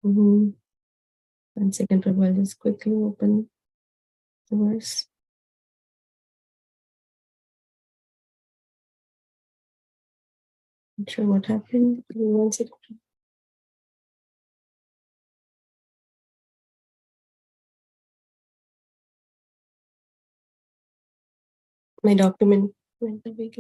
1 second, Prabhu, I'll just quickly open the verse. Not sure what happened. 1 second. My document went away.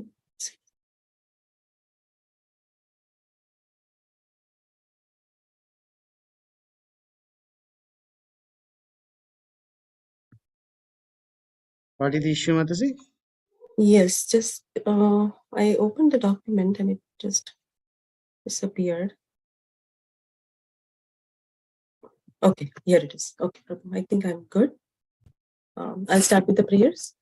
What is the issue, Mataji? Yes, just I opened the document and it just disappeared. Okay, here it is. Okay, Prabhu, I think I'm good. I'll start with the prayers.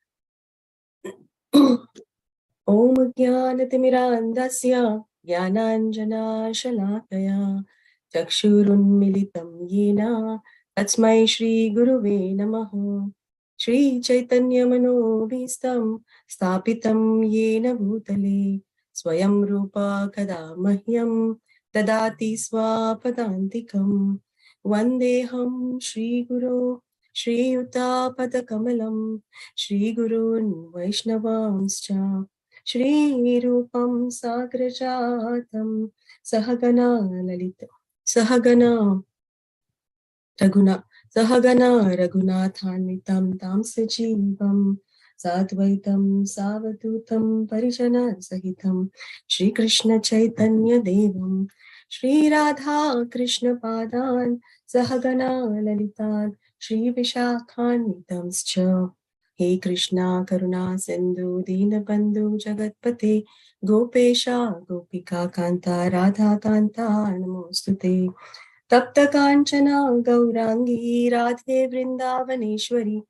Om Jnanatimiraandasya Jnananjana Chakshurunmilitam Yena Tatsmai Shri Guruve Namaha Shri Chaitanya Manobhistam Stapitam Yena Bhutale Swayam Rupa Kada Mahyam Dadati Swapadantikam Vandeham Shri Guru Shri Yuta Padakamalam Shri Gurun Vaishnavamscha Shri Rupam Sagrajatam Sahagana Lalita Sahagana Raghunathanvitam Tam Sajivam Sadvaitam Savadutam Parijana Sahitam Shri Krishna Chaitanya Devam Shri Radha Krishna Padan Sahagana Lalitan Shri Vishakhanvitamscha He Krishna Karuna Sindhu Dinabandhu Jagatpate Gopesha Gopika Kanta Radha Kanta Namostute Tapta Kanchana Gaurangi Radhe Vrindavaneshwari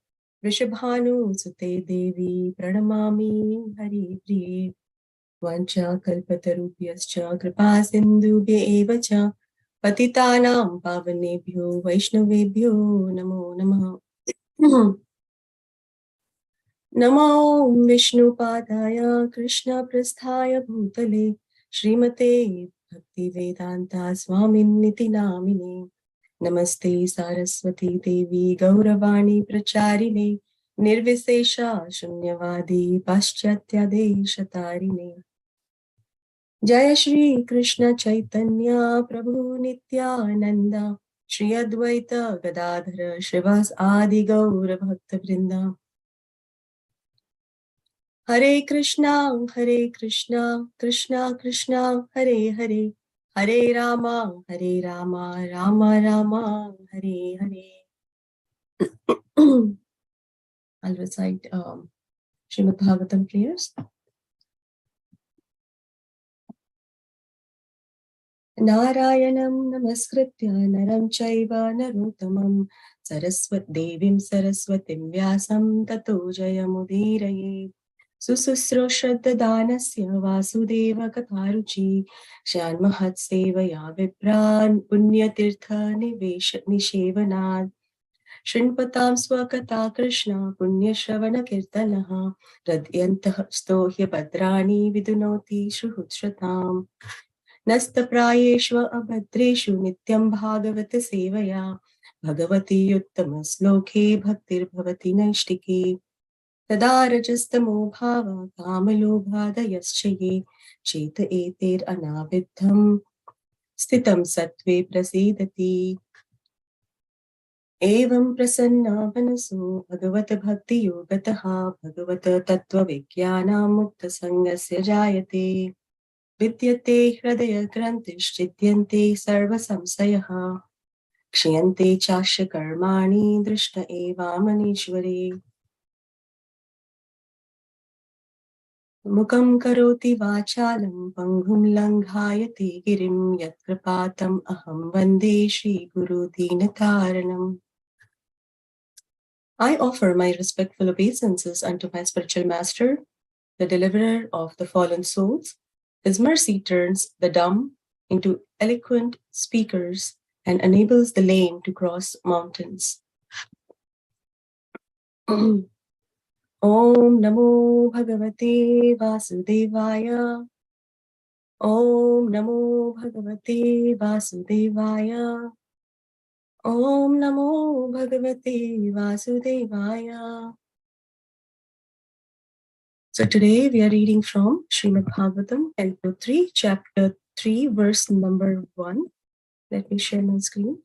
Vrishabhanu Sute Devi Pranamami Hari Priye Vancha Kalpatarupyascha Kripa Sindhubhya Evacha Patitanam Pavanebhyo Vaishnavebhyo Namo Namaha Namo Vishnu Padaya Krishna Prasthaya Bhutale Srimate Bhakti Vedanta Swaminiti Namine Namaste Saraswati Devi Gauravani Pracharine Nirvisesha Shunyavadi Paschatya Deshatarine Jaya Shri Krishna Chaitanya Prabhu Nityananda Shri Advaita Gadadhara Shrivas Adi Gaura Bhakta Vrinda Hare Krishna, Krishna Krishna, Hare Hare, Hare Rama, Rama Rama, Hare Hare. I'll recite Srimad Bhagavatam prayers. Narayanam Namaskritya Naram Chaiva Narottamam Devim Saraswatim Vyasam Tato Jayamudiraye Sususroshaddanasya Vasudeva Katharuchi Shanmahatsevaya Vipran Punyatirtha Nishevanad Shinpatam Swakata Krishna Punyashravana Kirtanaha Radyantah Stohya Bhadrani Vidunoti Shuhutshatam Nastaprayeshva Abhadreshu Nityam Bhagavata Sevaya Bhagavati Uttama Sloke Bhaktir Bhavati Naishtiki Tada rajastamo bhava kamalobhadayaschaye cheta eter anavidham stitam sattve prasidati evam prasanna manaso bhagavata bhakti yogataha bhagavata tattva vigyana mukta sangasya jayate vidyate hridaya grantishchityante sarva samsayaha kshiyante chasya karmani drishta eva manishware Mukam karoti vachalam panghum langhayate girim yatkrapatam aham vande Shri Guru Dinataranam. I offer my respectful obeisances unto my spiritual master, the deliverer of the fallen souls. His mercy turns the dumb into eloquent speakers and enables the lame to cross mountains. Om Namo Bhagavate Vasudevaya. Om Namo Bhagavate Vasudevaya. Om Namo Bhagavate Vasudevaya. So today we are reading from Srimad Bhagavatam, Canto 3, Chapter 3, verse number 1. Let me share my screen.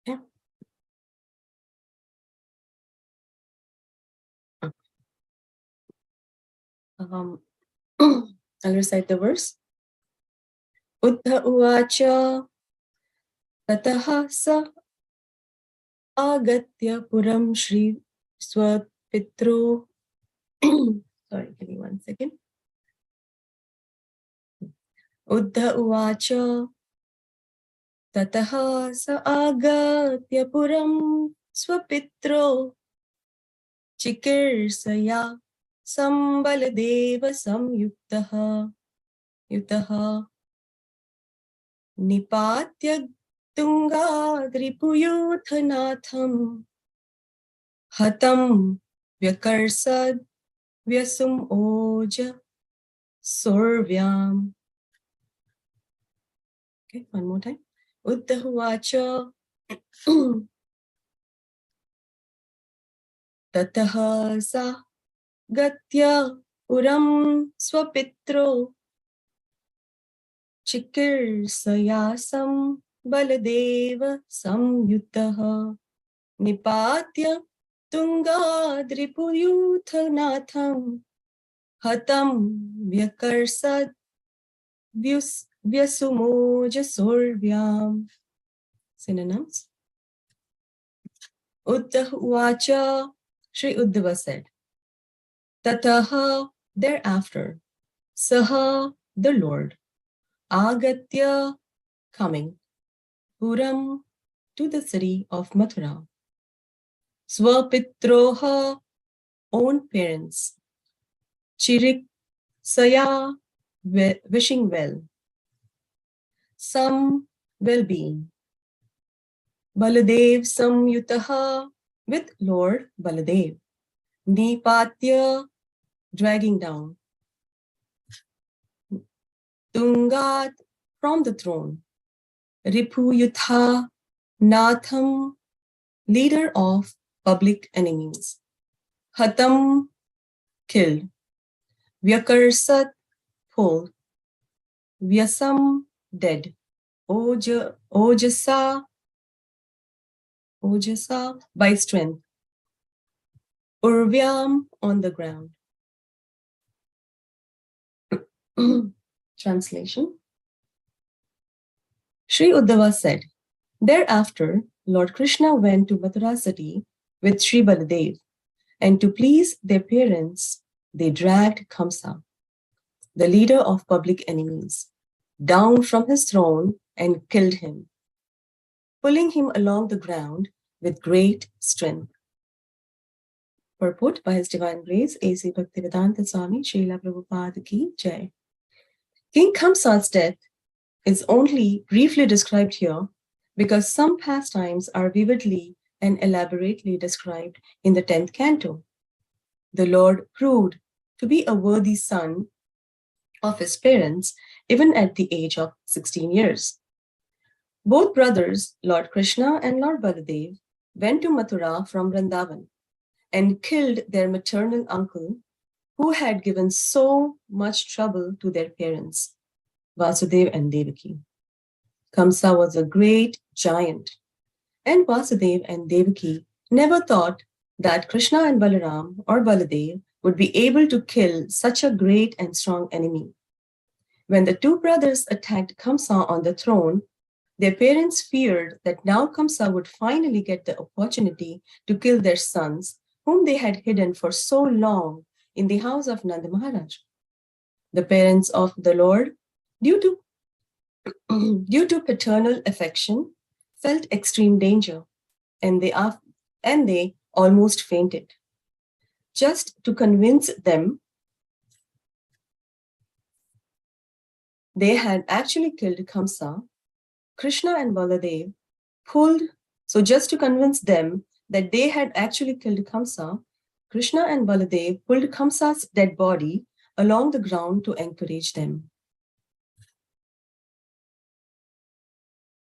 Yeah. I'll recite the verse. Uddha uvacha tataha sa agatya puram shri swapitro. Sorry, give me 1 second. Uddha uvacha tataha sa agatya puram swapitro chikirsaya sambaladeva yutaha nipatya tungadripuyuthanatham hatam vyakarsad vyasum oja sorvyam. Okay, one more time. Uddhahuvacha tataha sa gatya puram swapitro chikirsayasam baladeva samyutaha nipatya tungadripuyuthanatham hatam vyakarsad vyasumoja sorvyam. Synonyms. Uddha Uvacha, Sri Uddhava said, Tataha, thereafter, Saha, the Lord, Agatya, coming, Puram, to the city of Mathura, Swapitroha, own parents, Chirik, Saya, wishing well, some well-being, Baladev Samyutaha, with Lord Baladev, Nipatya, dragging down, Tungat, from the throne, Ripuyutha, Natham, leader of public enemies, Hatam, killed, Vyakarsat, pulled, Vyasam, dead, Ojasa, by strength, Urvyam, on the ground. Translation. Sri Uddhava said, thereafter, Lord Krishna went to Mathura city with Sri Baladev, and to please their parents, they dragged Kamsa, the leader of public enemies, down from his throne and killed him, pulling him along the ground with great strength. Purport by His Divine Grace, A.C. Bhaktivedanta Swami, Srila Prabhupada Ki Jai. King Kamsa's death is only briefly described here because some pastimes are vividly and elaborately described in the 10th canto. The Lord proved to be a worthy son of his parents even at the age of 16 years. Both brothers, Lord Krishna and Lord Baladev, went to Mathura from Vrindavan and killed their maternal uncle who had given so much trouble to their parents, Vasudeva and Devaki. Kamsa was a great giant, and Vasudeva and Devaki never thought that Krishna and Balaram or Baladev would be able to kill such a great and strong enemy. When the two brothers attacked Kamsa on the throne, their parents feared that now Kamsa would finally get the opportunity to kill their sons, whom they had hidden for so long in the house of Nanda Maharaj. The parents of the Lord, due to paternal affection, felt extreme danger, and they almost fainted. Just to convince them they had actually killed Kamsa, Krishna and Baladev pulled Kamsa's dead body along the ground to encourage them.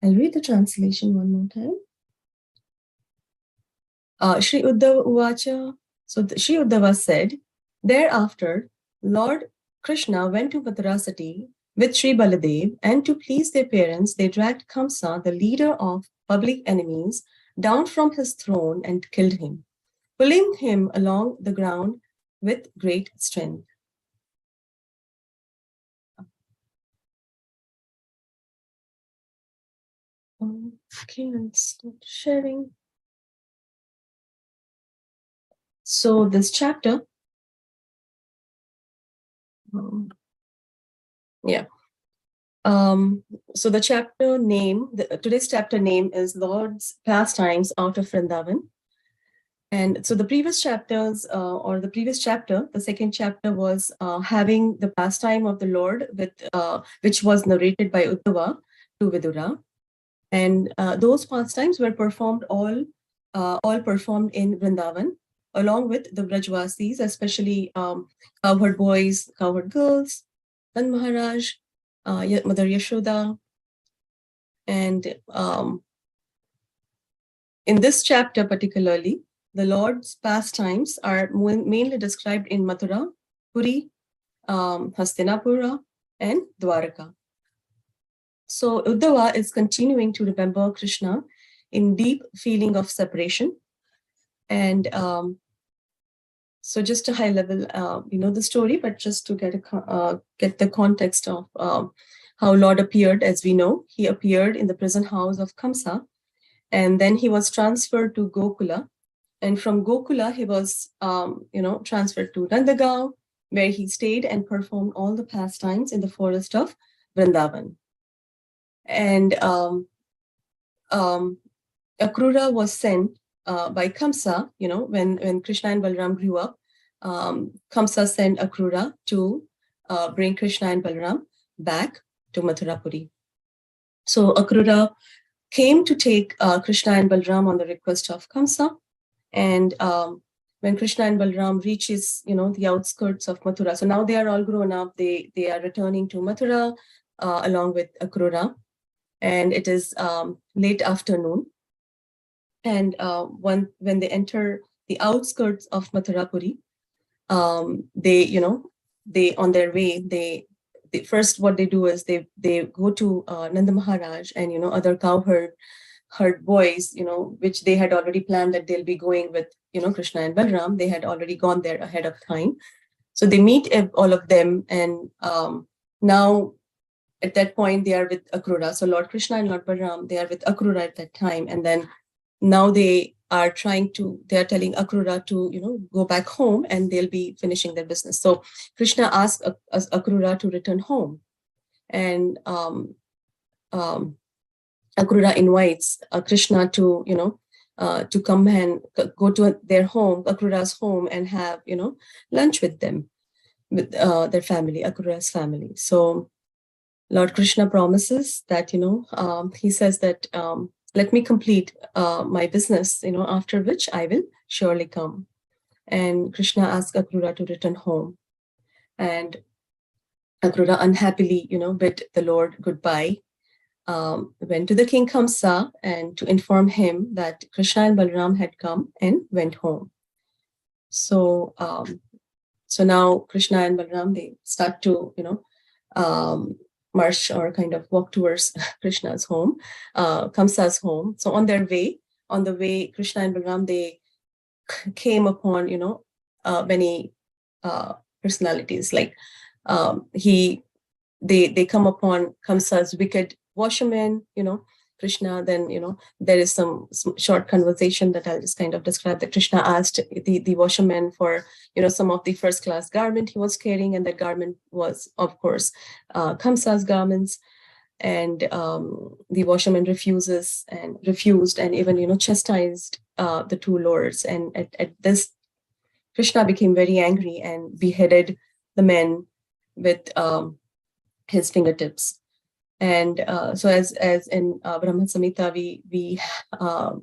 I'll read the translation one more time. Shri Uddhava Uvacha. So Shri Uddhava said, thereafter, Lord Krishna went to Mathura city with Sri Baladev, and to please their parents, they dragged Kamsa, the leader of public enemies, down from his throne and killed him, pulling him along the ground with great strength. Okay, I'll start sharing. So this chapter, so the chapter name, today's chapter name is Lord's Pastimes out of Vrindavan. And so the previous chapters, or the previous chapter, the second chapter was having the pastime of the Lord, with which was narrated by Uddhava to Vidura. And those pastimes were performed all performed in Vrindavan, along with the Brajvasis, especially cowherd boys, cowherd girls, Nand Maharaj, Mother Yashoda. And in this chapter particularly, the Lord's pastimes are mainly described in Mathura, Puri, Hastinapura, and Dwaraka. So Uddhava is continuing to remember Krishna in deep feeling of separation. And so just a high level, the story, but just to get the context of how Lord appeared. As we know, he appeared in the prison house of Kamsa, and then he was transferred to Gokula. And from Gokula, he was, transferred to Nandagaon, where he stayed and performed all the pastimes in the forest of Vrindavan. And Akrura was sent by Kamsa, when Krishna and Balaram grew up. Kamsa sent Akrura to bring Krishna and Balaram back to Mathurapuri. So Akrura came to take Krishna and Balaram on the request of Kamsa. And when Krishna and Balaram reaches, the outskirts of Mathura, so now they are all grown up, they are returning to Mathura along with Akrura. And it is late afternoon. And when they enter the outskirts of Mathurapuri, they on their way, they first what they do is they go to Nanda Maharaj and other cowherd boys, which they had already planned that they'll be going with Krishna and Balaram. They had already gone there ahead of time, so they meet all of them, and now at that point they are with Akrura. So Lord Krishna and Lord Balaram, they are with Akrura at that time, and then now they are telling Akrura to go back home, and they'll be finishing their business. So Krishna asked Akrura to return home, and Akrura invites Krishna to to come and go to their home, Akrura's home, and have lunch with them, with their family, Akrura's family. So Lord Krishna promises that he says that let me complete my business, after which I will surely come. And Krishna asks Akrura to return home, and Akrura unhappily bid the Lord goodbye. Went to the king Kamsa and to inform him that Krishna and Balaram had come, and went home. So so now Krishna and Balaram, they start to march or kind of walk towards Krishna's home, Kamsa's home. So on the way, Krishna and Balaram, they came upon many personalities. Like they come upon Kamsa's wicked washerman, Krishna. Then there is some short conversation that I'll just kind of describe, that Krishna asked the washerman for some of the first class garment he was carrying, and that garment was, of course, Kamsa's garments. And the washerman refused, and even chastised the two lords. And at this, Krishna became very angry and beheaded the men with his fingertips. And so as in Brahma Samhita, we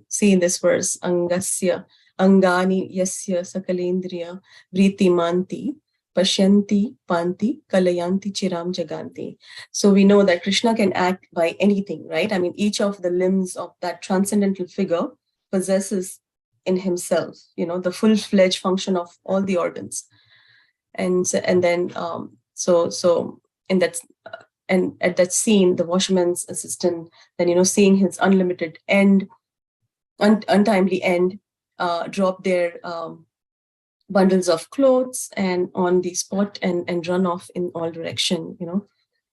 see in this verse, Angasya Angani Yasya Sakalendriya Vriti Manti Pashyanti, Panti, Kalayanti, Chiram, Jaganti. So we know that Krishna can act by anything, right? I mean, each of the limbs of that transcendental figure possesses in himself, the full-fledged function of all the organs. And then so in that and at that scene, the washerman's assistant, then seeing his unlimited end, untimely end, drop their bundles of clothes and on the spot and run off in all direction,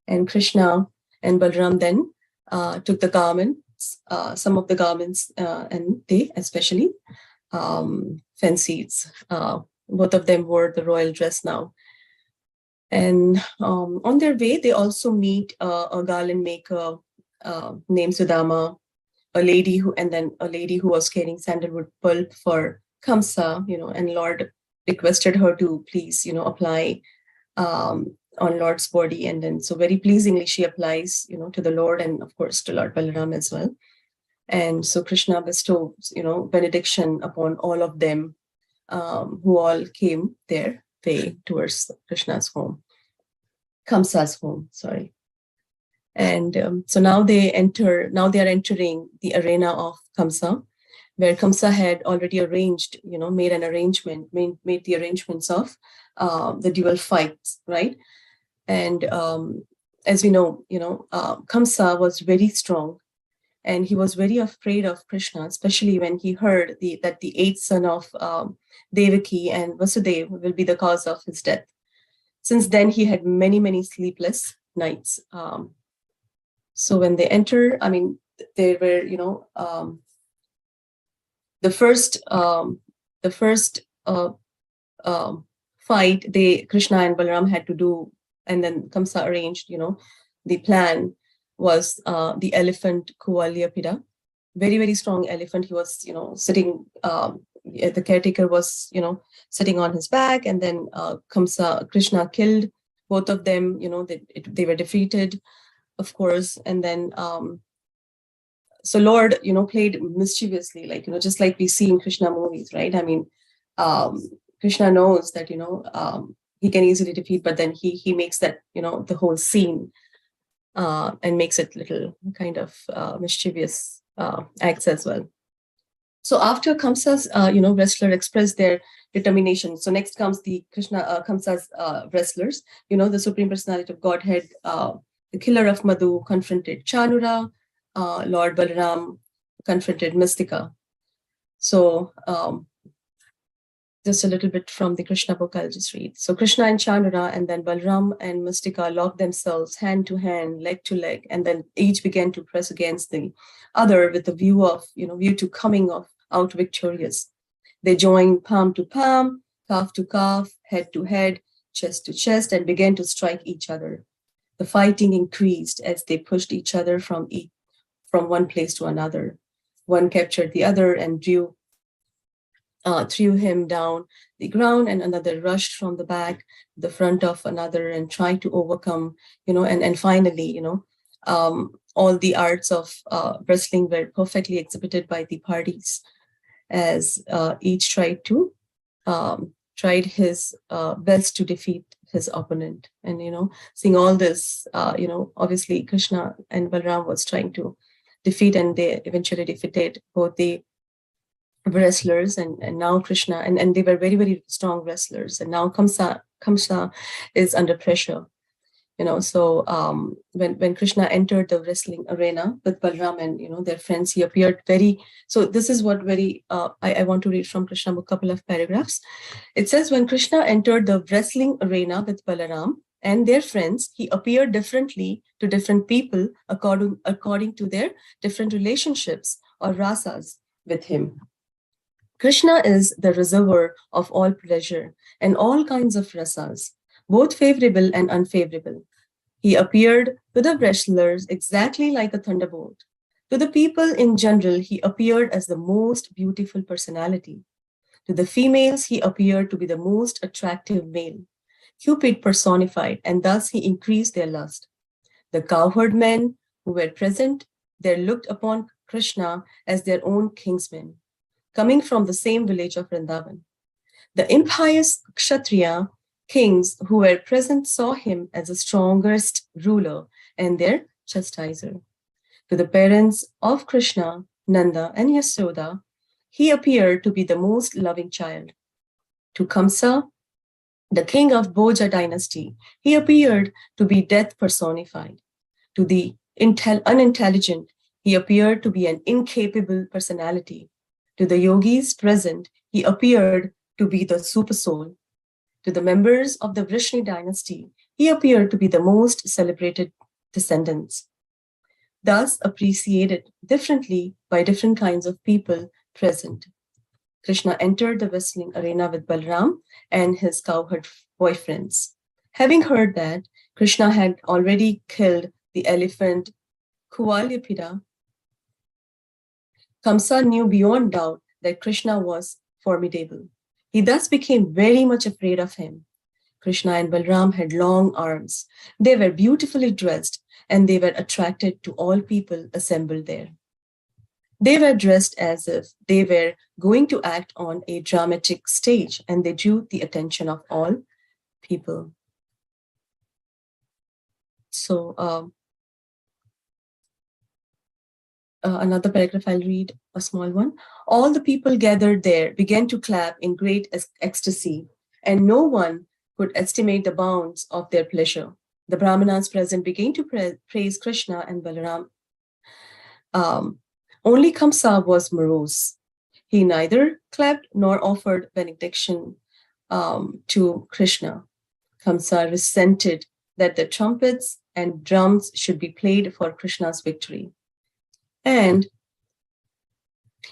and Krishna and Balram then took the garments, some of the garments, and they especially fancied. Both of them wore the royal dress now. And on their way, they also meet a garland maker named Sudama, a lady who was carrying sandalwood pulp for Kamsa, and Lord requested her to please, apply on Lord's body. And then so very pleasingly she applies, to the Lord and of course to Lord Balaram as well. And so Krishna bestows, benediction upon all of them who all came their way towards Krishna's home, Kamsa's home, sorry. And so now they are entering the arena of Kamsa, where Kamsa had already arranged, made the arrangements of the dual fights, right? And as we know, Kamsa was very strong, and he was very afraid of Krishna, especially when he heard that the eighth son of Devaki and Vasudeva will be the cause of his death. Since then, he had many, many sleepless nights. So when they enter, I mean, they were, the first fight Krishna and Balaram had to do, and then Kamsa arranged, the plan was the elephant Kuvalyapida, very, very strong elephant. He was, sitting, the caretaker was, sitting on his back, and then Krishna killed both of them, they were defeated, of course. And then, so Lord, played mischievously, like, just like we see in Krishna movies, right? I mean, Krishna knows that, he can easily defeat, but then he makes that, the whole scene and makes it little kind of mischievous acts as well. So after Kamsa's, wrestler expressed their determination. So next comes the Kamsa's wrestlers, the Supreme Personality of Godhead, the killer of Madhu confronted Chanura, Lord Balaram confronted Mystica. So just a little bit from the Krishna book, I'll just read. So Krishna and Chanura, and then Balaram and Mystica locked themselves hand to hand, leg to leg, and then each began to press against the other with the view to coming out victorious. They joined palm to palm, calf to calf, head to head, chest to chest, and began to strike each other. The fighting increased as they pushed each other from one place to another. One captured the other and threw him down the ground, and another rushed from the back, the front of another, and tried to overcome, and finally, all the arts of wrestling were perfectly exhibited by the parties, as each tried his best to defeat his opponent. And, seeing all this, obviously Krishna and Balaram was trying to defeat, and they eventually defeated both the wrestlers and now Krishna, and they were very, very strong wrestlers. And now Kamsa is under pressure, so when Krishna entered the wrestling arena with Balaram and, their friends, he appeared so this is what I want to read from Krishna book, couple of paragraphs. It says, when Krishna entered the wrestling arena with Balaram and their friends, he appeared differently to different people according to their different relationships or rasas with him. Krishna is the reservoir of all pleasure and all kinds of rasas, both favorable and unfavorable. He appeared to the wrestlers exactly like a thunderbolt. To the people in general, he appeared as the most beautiful personality. To the females, he appeared to be the most attractive male, Cupid personified, and thus he increased their lust. The cowherd men who were present there looked upon Krishna as their own kinsmen, coming from the same village of Vrindavan. The impious Kshatriya kings who were present saw him as the strongest ruler and their chastiser. To the parents of Krishna, Nanda, and Yasoda, he appeared to be the most loving child. To Kamsa, the king of Bhoja dynasty, he appeared to be death personified. To the unintelligent, he appeared to be an incapable personality. To the yogis present, he appeared to be the supersoul. To the members of the Vrishni dynasty, he appeared to be the most celebrated descendants. Thus appreciated differently by different kinds of people present. Krishna entered the wrestling arena with Balram and his cowherd boyfriends. Having heard that Krishna had already killed the elephant Kuvalyapida, Kamsa knew beyond doubt that Krishna was formidable. He thus became very much afraid of him. Krishna and Balram had long arms. They were beautifully dressed and they were attracted to all people assembled there. They were dressed as if they were going to act on a dramatic stage, and they drew the attention of all people. So another paragraph, I'll read a small one. All the people gathered there began to clap in great ecstasy, and no one could estimate the bounds of their pleasure. The Brahmanas present began to praise Krishna and Balaram. Only Kamsa was morose. He neither clapped nor offered benediction to Krishna. Kamsa resented that the trumpets and drums should be played for Krishna's victory. And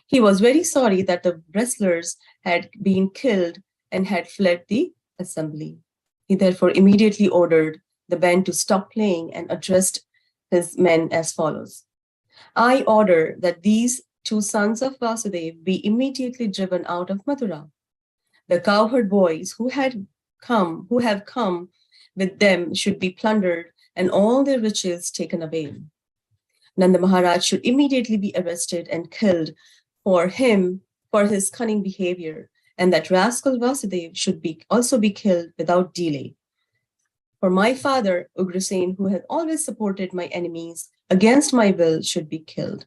he was very sorry that the wrestlers had been killed and had fled the assembly. He therefore immediately ordered the band to stop playing and addressed his men as follows. I order that these two sons of Vasudev be immediately driven out of Mathura. The cowherd boys who have come with them should be plundered and all their riches taken away. Nanda Maharaj should immediately be arrested and killed for his cunning behavior, and that rascal Vasudev should also be killed without delay. For my father, Ugrasen, who has always supported my enemies against my will, should be killed.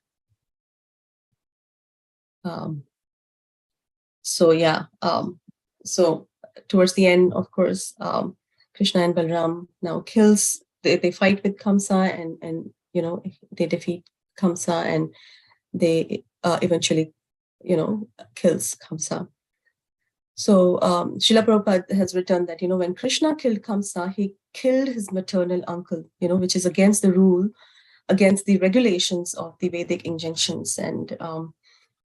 So towards the end, of course, Krishna and Balram now they fight with Kamsa and they defeat Kamsa and they eventually, kills Kamsa. So Srila Prabhupada has written that, when Krishna killed Kamsa, he killed his maternal uncle, which is against the rule, against the regulations of the Vedic injunctions. And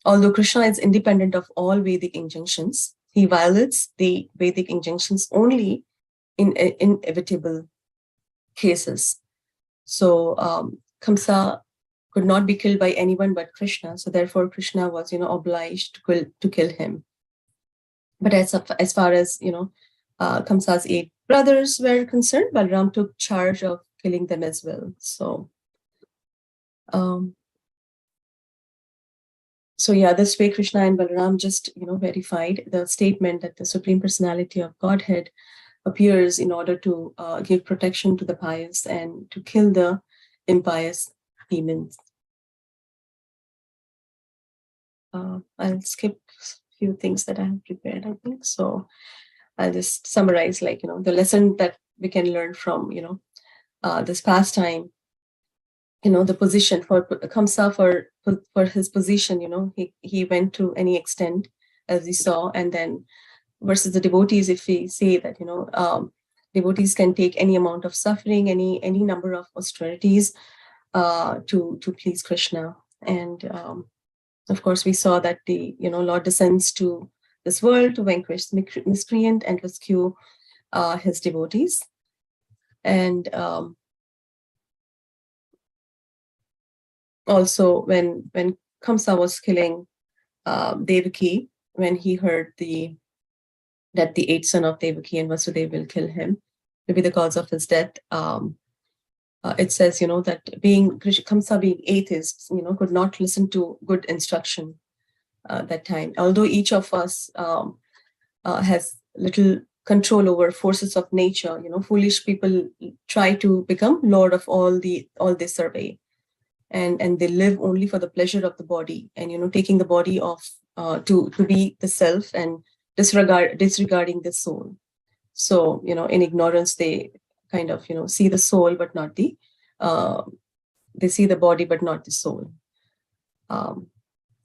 although Krishna is independent of all Vedic injunctions, he violates the Vedic injunctions only in inevitable cases. So Kamsa could not be killed by anyone but Krishna. So therefore, Krishna was, obliged to kill him. But as far as, Kamsa's 8 brothers were concerned, Balram took charge of killing them as well. So this way Krishna and Balaram just, verified the statement that the Supreme Personality of Godhead appears in order to give protection to the pious and to kill the impious demons. I'll skip a few things that I have prepared, I think. So I'll just summarize, the lesson that we can learn from, this pastime. The position for Kamsa for his position, he went to any extent as we saw, and then versus the devotees, if we say that, devotees can take any amount of suffering, any number of austerities to please Krishna. And of course, we saw that the Lord descends to this world to vanquish miscreant and rescue his devotees. And also, when Kamsa was killing Devaki, when he heard that the 8th son of Devaki and Vasudeva will kill him, to be the cause of his death, it says, that Kamsa being atheist, could not listen to good instruction that time. Although each of us has little control over forces of nature. Foolish people try to become lord of all this survey, and they live only for the pleasure of the body, and taking the body off to be the self, and disregarding the soul. So in ignorance, they kind of see the soul but not the they see the body but not the soul.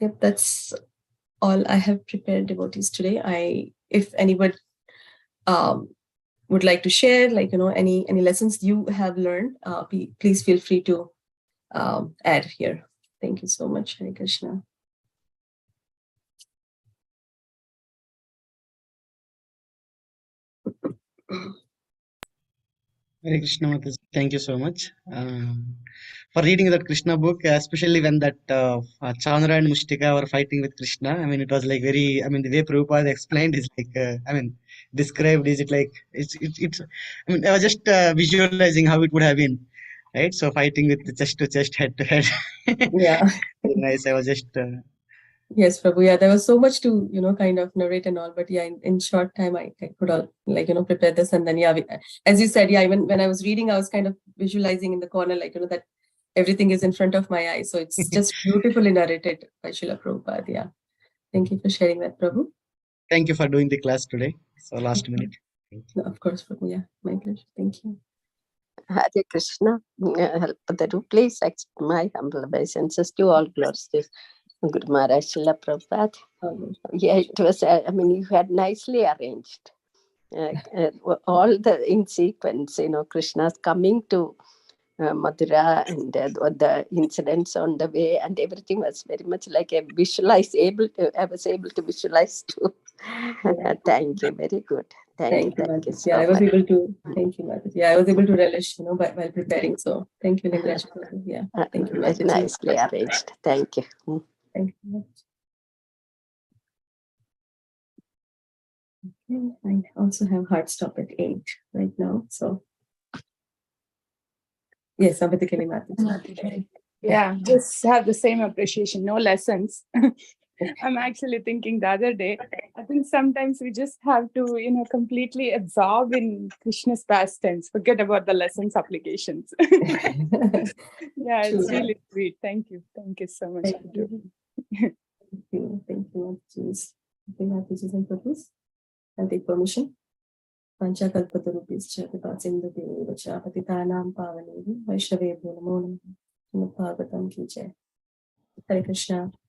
Yep, that's all I have prepared, devotees, today. If anyone would like to share, any lessons you have learned, please feel free to add here. Thank you so much. Hare Krishna. Hare Krishna Mataji. Thank you so much for reading that Krishna book, especially when that Chandra and Mushtika were fighting with Krishna. I mean, it was like very, I mean, the way Prabhupada explained is like, described is it like, it's I mean, I was just visualizing how it would have been, right? So fighting with chest to chest, head to head. Yeah. Very nice. I was just. Yes, Prabhu. Yeah, there was so much to, kind of narrate and all, but yeah, in short time, I could all prepare this. And then, yeah, as you said, yeah, even when I was reading, I was kind of visualizing in the corner, that everything is in front of my eyes. So it's just beautifully narrated by Srila Prabhupada. Yeah. Thank you for sharing that, Prabhu. Thank you for doing the class today. So last minute. No, of course, Prabhu. Yeah, my pleasure. Thank you. Hare Krishna, Kalpataru, please accept my humble obeisances to all glories to Guru Maharaj Srila Prabhupada. Yeah, it was, you had nicely arranged all in sequence, Krishna's coming to Mathura, and the incidents on the way, and everything was very much like I was able to visualize too. Thank you, very good. Thank you so I was much. able to, thank you, Mataji. Yeah, I was able to relish, while preparing. So thank you, Lingraj. Yeah, thank you, very Mataji. nicely arranged. Thank you. Thank you. Okay, I also have hard stop at 8 right now. So yes, Amritakali Mataji. Yeah, just have the same appreciation, no lessons. I'm actually thinking the other day, I think sometimes we just have to, completely absorb in Krishna's pastimes, forget about the lessons applications. Yeah, it's really sweet. Thank you. Thank you so much. Thank you. Thank you, Mataji. Mataji and Prabhu's. I'll take permission. Pancha Kalpataru Pischa, the Patsinda Vacha, Patitanam Pavani, Vaishave Namo Srimad Bhagavatam ki jai. Hare Krishna.